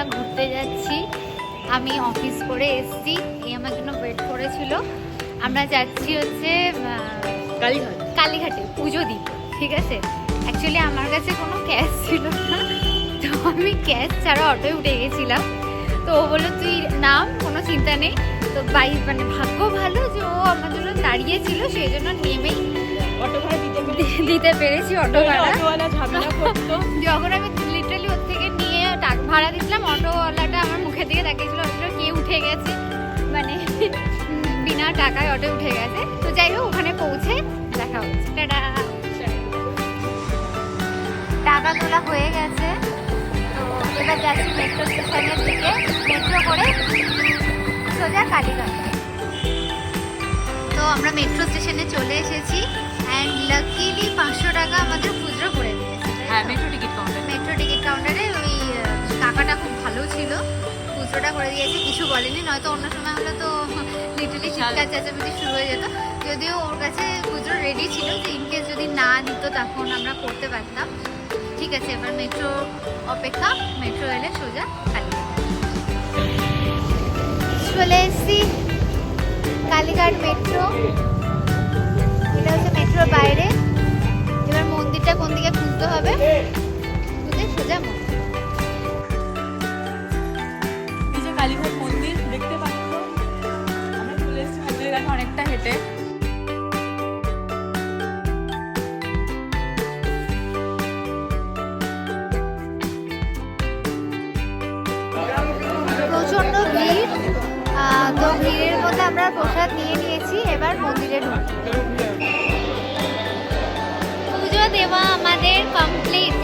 আমরা ঘুরতে যাচ্ছি। আমি অফিস করে এসেছি, এই আমার জন্য ওয়েট করেছিল। আমরা যাচ্ছি হচ্ছে কালীঘাটে পুজো দিতে, ঠিক আছে। অ্যাকচুয়ালি আমার কাছে কোনো ক্যাশ ছিল না, তো আমি ক্যাশ ছাড়া অটোয় উঠে গেছিলাম। তো ও বললো তুই নাম, কোনো চিন্তা নেই। তো মানে ভাগ্য ভালো যে ও আমার জন্য দাঁড়িয়েছিল, সেই জন্য নেমেই অটো ভাড়া দিতে পেরেছি অটো ভাড়া। যখন আমি লিটারালি ওর থেকে নিয়ে টাকা ভাড়া দিয়েছিলাম, অটোওয়ালাটা আমার মুখের দিকে তাকিয়েছিল, অথচ কে উঠে গেছে, মানে বিনা টাকায় অটো উঠে গেছে। তো যাই হোক, ওখানে পৌঁছে দেখা হচ্ছে। টাটা। টাকা তোলা হয়ে গেছে, তো এবার যাচ্ছি মেট্রো স্টেশনের দিকে। মেট্রো করে সোজা কালীঘাট। তো আমরা মেট্রো স্টেশনে চলে এসেছি অ্যান্ড লাকিলি 500 টাকা আমাদের খুচরো করে দিয়েছে। হ্যাঁ, মেট্রো টিকিট কাউন্টারে ওই কাকাটা খুব ভালো ছিল, খুচরোটা করে দিয়েছে, কিছু বলেনি। নয়তো অন্য সময় হলে তো লিটারলি চিৎকার চেঁচামেচি শুরু হয়ে যেত। যদিও ওর কাছে খুচরো রেডি ছিল, যে ইনকেস যদি না দিত তখন আমরা করতে পারতাম। ঠিক আছে, এবার মেট্রো অপেক্ষা, মেট্রো এলে সোজা কালীঘাট চলে এসেছি। কালীঘাট মেট্রো, এটা হচ্ছে মেট্রোর বাইরে। এবার মন্দিরটা কোন দিকে খুঁজতে হবে, খুঁজে সোজা মন্দির। এই যে কালীঘাট মন্দির দেখতে পাচ্ছ, আমরা চলে এসেছি মন্দিরের কাছে অনেকটা হেঁটে। প্রচন্ড ভিড়, তো ভিড়ের মধ্যে আমরা প্রসাদ নিয়ে নিয়েছি। এবার মন্দিরে ঢুকবো। পুজো দেওয়া আমাদের কমপ্লিট।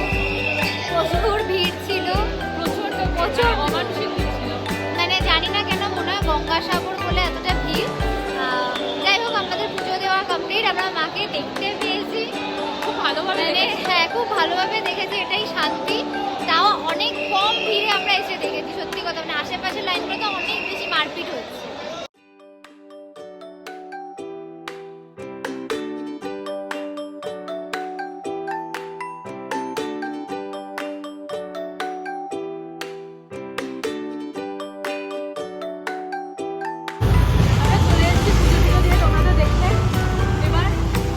প্রচুর ভিড় ছিল, প্রচুর অমানুষিক ভিড় ছিল। মানে জানি না কেন, মনে হয় গঙ্গাসাগর বলে এতটা ভিড়। যাই হোক, আমাদের পুজো দেওয়া কমপ্লিট। আমরা মাকে দেখতে পেয়েছি খুব ভালোভাবে, মানে হ্যাঁ, খুব ভালোভাবে দেখেছি, এটাই শান্তি। তাও অনেক কম ভিড়ে আমরা এসে দেখেছি, সত্যি কথা। মানে আশেপাশের লাইনগুলোতে অনেক বেশি মারপিট হচ্ছে। আমরা চলে এসেছি পুজো টুজো দিয়ে তোমরা দেখতে। এবার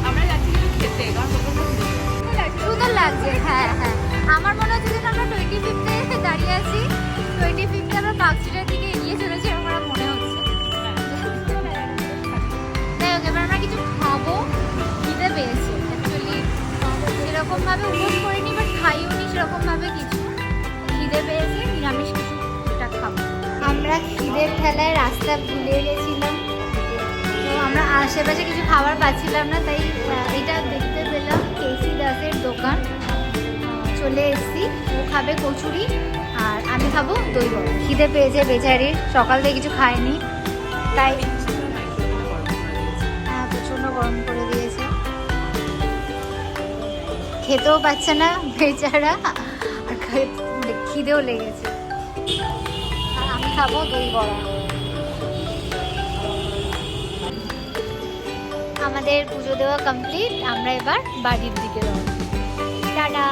আমরা যাচ্ছি কিছু খেতে, কারণ সুন্দর লাগছে। হ্যাঁ হ্যাঁ, আমার মনে হচ্ছে যেন আমরা 25th দাঁড়িয়ে আছি, 25th আমরা পার্কস্ট্রিটের দিকে এগিয়ে চলেছি, এরকম আমার মনে হচ্ছে। যাই হোক, এবার আমরা কিছু খাবো, খিদে পেয়েছে। অ্যাকচুয়ালি সেরকমভাবে উপোস করিনি, বাট খাইও নি সেরকমভাবে কিছু। খিদে পেয়েছে, নিরামিষ কিছু টুকটাক খাবো। আমরা খিদের ঠেলায় রাস্তা ভুলে গেছিলাম, তো আমরা আশেপাশে কিছু খাবার পাচ্ছিলাম না, তাই এটা দেখতে পেলাম কেসি দাসের দোকান। চলে এসেছি। ও খাবে কচুরি আর আমি খাবো দই বড়া। খিদে পেয়েছে বেচারির, সকাল থেকে কিছু খায়নি, তাই হ্যাঁ প্রচণ্ড গরম করে দিয়েছে, খেতেও পাচ্ছে না বেচারা, আর খিদেও লেগেছে। আর আমি খাবো দই বড়া। আমাদের পুজো দেওয়া কমপ্লিট, আমরা এবার বাড়ির দিকে রওনা। টাটা।